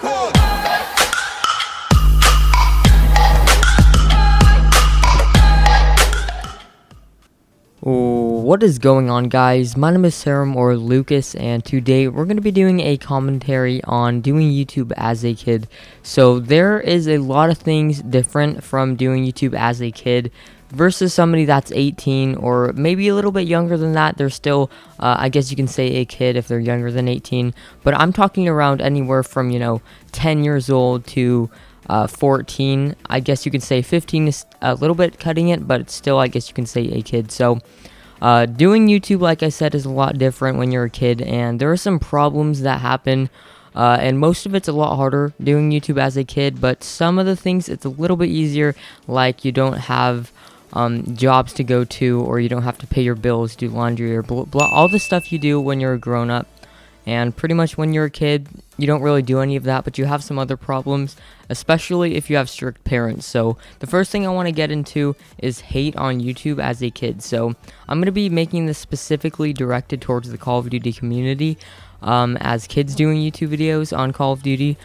What is going on, guys? My name is Serum or Lucas, and today we're going to be doing a commentary on doing YouTube as a kid. So there is a lot of things different from doing YouTube as a kid versus somebody that's 18 or maybe a little bit younger than that. They're still, I guess you can say, a kid if they're younger than 18, but I'm talking around anywhere from 10 years old to 14. I guess you could say 15 is a little bit cutting it, but still, I guess you can say a kid. So doing YouTube, like I said, is a lot different when you're a kid, and there are some problems that happen, and most of it's a lot harder doing YouTube as a kid, but some of the things it's a little bit easier, like you don't have jobs to go to, or you don't have to pay your bills, do laundry, or all the stuff you do when you're a grown-up. And pretty much when you're a kid, you don't really do any of that, but you have some other problems, especially if you have strict parents. So the first thing I want to get into is hate on YouTube as a kid. So I'm going to be making this specifically directed towards the Call of Duty community, as kids doing YouTube videos on Call of Duty.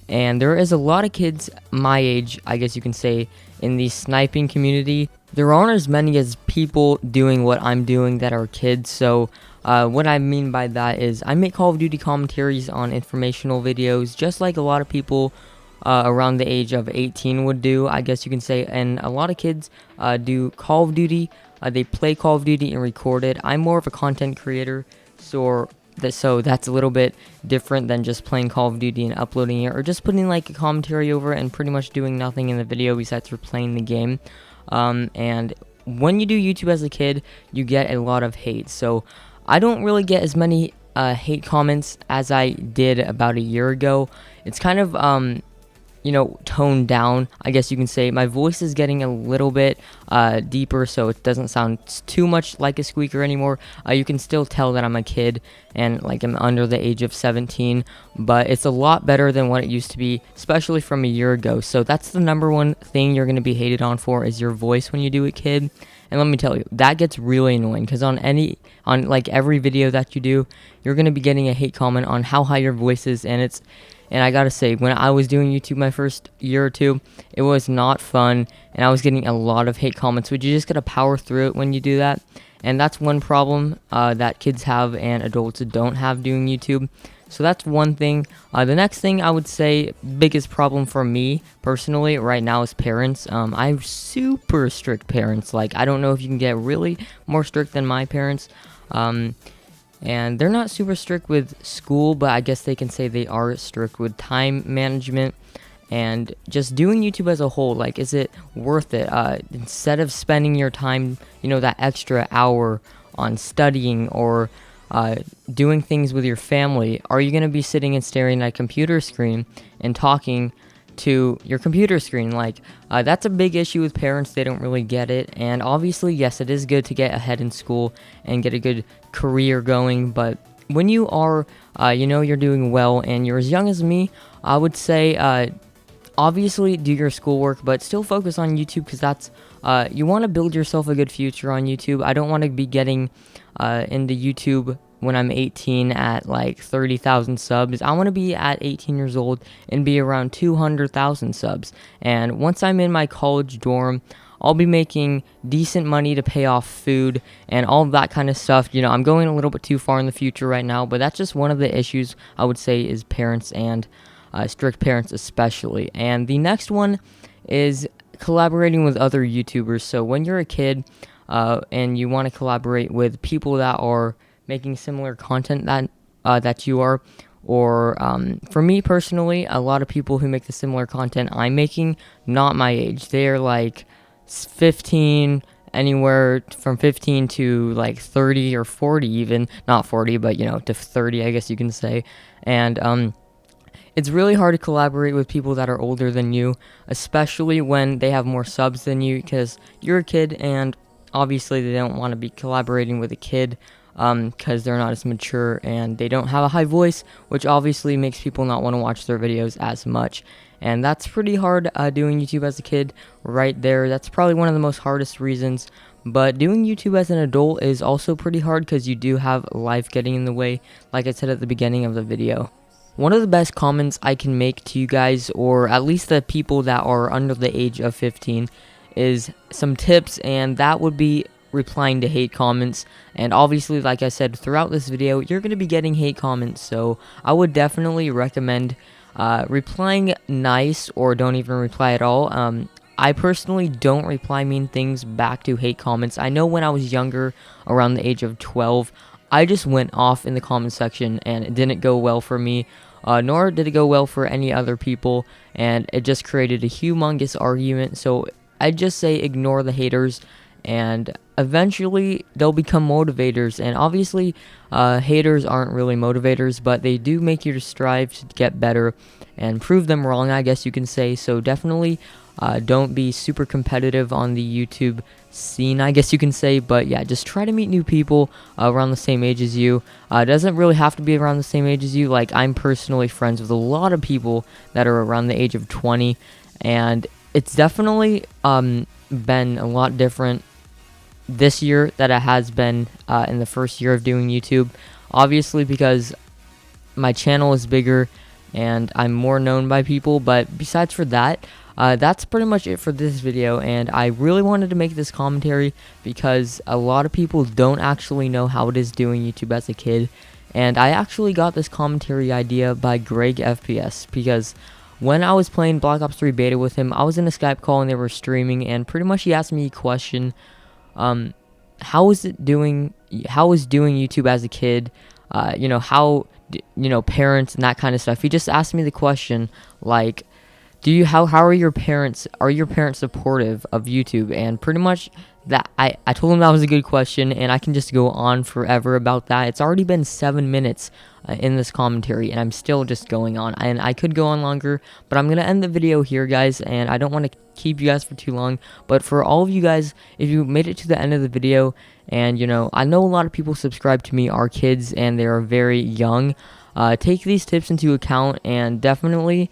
And there is a lot of kids my age, I guess you can say, in the sniping community. There aren't as many as people doing what I'm doing that are kids. So what I mean by that is I make Call of Duty commentaries on informational videos, just like a lot of people around the age of 18 would do, I guess you can say. And a lot of kids do Call of Duty. They play Call of Duty and record it. I'm more of a content creator, so that's a little bit different than just playing Call of Duty and uploading it, or just putting like a commentary over it and pretty much doing nothing in the video besides for playing the game. And when you do YouTube as a kid, you get a lot of hate. So I don't really get as many hate comments as I did about a year ago. It's kind of toned down, I guess you can say. My voice is getting a little bit deeper, so it doesn't sound too much like a squeaker anymore. You can still tell that I'm a kid and like I'm under the age of 17, but it's a lot better than what it used to be, especially from a year ago. So that's the number one thing you're going to be hated on for, is your voice when you do it, kid. And let me tell you, that gets really annoying, because on like every video that you do, you're going to be getting a hate comment on how high your voice is. And I gotta say, when I was doing YouTube my first year or two, it was not fun, and I was getting a lot of hate comments, but you just gotta power through it when you do that. And that's one problem that kids have and adults don't have doing YouTube. So that's one thing. The next thing I would say, biggest problem for me personally right now, is parents. I have super strict parents. Like, I don't know if you can get really more strict than my parents. And they're not super strict with school, but I guess they can say they are strict with time management and just doing YouTube as a whole. Like, is it worth it? Instead of spending your time, that extra hour on studying or doing things with your family, are you going to be sitting and staring at a computer screen and talking to your computer screen? Like, that's a big issue with parents. They don't really get it. And obviously, yes, it is good to get ahead in school and get a good career going, but when you are you're doing well and you're as young as me, I would say obviously do your schoolwork, but still focus on YouTube, because that's you want to build yourself a good future on YouTube. I don't want to be getting into YouTube when I'm 18 at like 30,000 subs. I want to be at 18 years old and be around 200,000 subs. And once I'm in my college dorm, I'll be making decent money to pay off food and all of that kind of stuff. I'm going a little bit too far in the future right now, but that's just one of the issues I would say is parents, and strict parents especially. And the next one is collaborating with other YouTubers. So when you're a kid and you want to collaborate with people that are making similar content that you are, or for me personally, a lot of people who make the similar content I'm making, not my age. They're like 15, anywhere from 15 to like 30 or 40 even. Not 40, but to 30, I guess you can say. And it's really hard to collaborate with people that are older than you, especially when they have more subs than you, because you're a kid, and obviously they don't want to be collaborating with a kid because they're not as mature and they don't have a high voice, which obviously makes people not want to watch their videos as much. And that's pretty hard doing YouTube as a kid right there. That's probably one of the most hardest reasons. But doing YouTube as an adult is also pretty hard because you do have life getting in the way, like I said at the beginning of the video. one of the best comments I can make to you guys, or at least the people that are under the age of 15, is some tips, and that would be replying to hate comments. And obviously, like I said, throughout this video, you're going to be getting hate comments, so I would definitely recommend replying nice, or don't even reply at all. I personally don't reply mean things back to hate comments. I know when I was younger, around the age of 12, I just went off in the comment section, and it didn't go well for me, nor did it go well for any other people, and it just created a humongous argument. So I just say ignore the haters, and eventually they'll become motivators. And obviously haters aren't really motivators, but they do make you to strive to get better and prove them wrong, I guess you can say. So definitely don't be super competitive on the YouTube scene, I guess you can say. But yeah, just try to meet new people around the same age as you. It doesn't really have to be around the same age as you. Like, I'm personally friends with a lot of people that are around the age of 20, and it's definitely been a lot different this year that it has been in the first year of doing YouTube. Obviously, because my channel is bigger and I'm more known by people. But besides for that, that's pretty much it for this video, and I really wanted to make this commentary because a lot of people don't actually know how it is doing YouTube as a kid. And I actually got this commentary idea by Greg FPS, because when I was playing Black Ops 3 beta with him, I was in a Skype call and they were streaming, and pretty much he asked me a question, how is doing YouTube as a kid, how parents and that kind of stuff. He just asked me the question, like, how are your parents supportive of YouTube? And pretty much that I told him that was a good question, and I can just go on forever about that. It's already been 7 minutes in this commentary, and I'm still just going on, and I could go on longer, but I'm gonna end the video here, guys, and I don't want to keep you guys for too long. But for all of you guys, if you made it to the end of the video, and I know a lot of people subscribe to me are kids and they are very young, take these tips into account, and definitely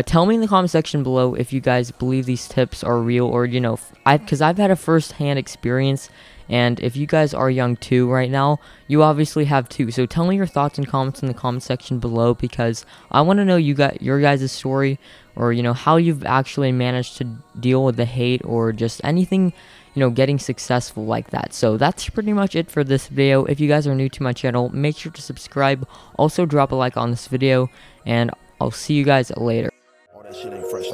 tell me in the comment section below if you guys believe these tips are real, or because I've had a first-hand experience, and if you guys are young too right now, you obviously have too. So tell me your thoughts and comments in the comment section below, because I want to know your guys' story, or how you've actually managed to deal with the hate, or just anything getting successful like that. So that's pretty much it for this video. If you guys are new to my channel, make sure to subscribe. Also drop a like on this video, and I'll see you guys later. That shit ain't fresh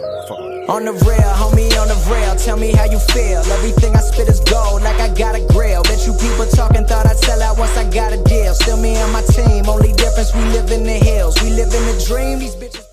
on the rail, homie, on the rail. Tell me how you feel. Everything I spit is gold, like I got a grill. Bet you people talking thought I'd sell out once I got a deal. Still me and my team, only difference we live in the hills. We live in the dream, these bitches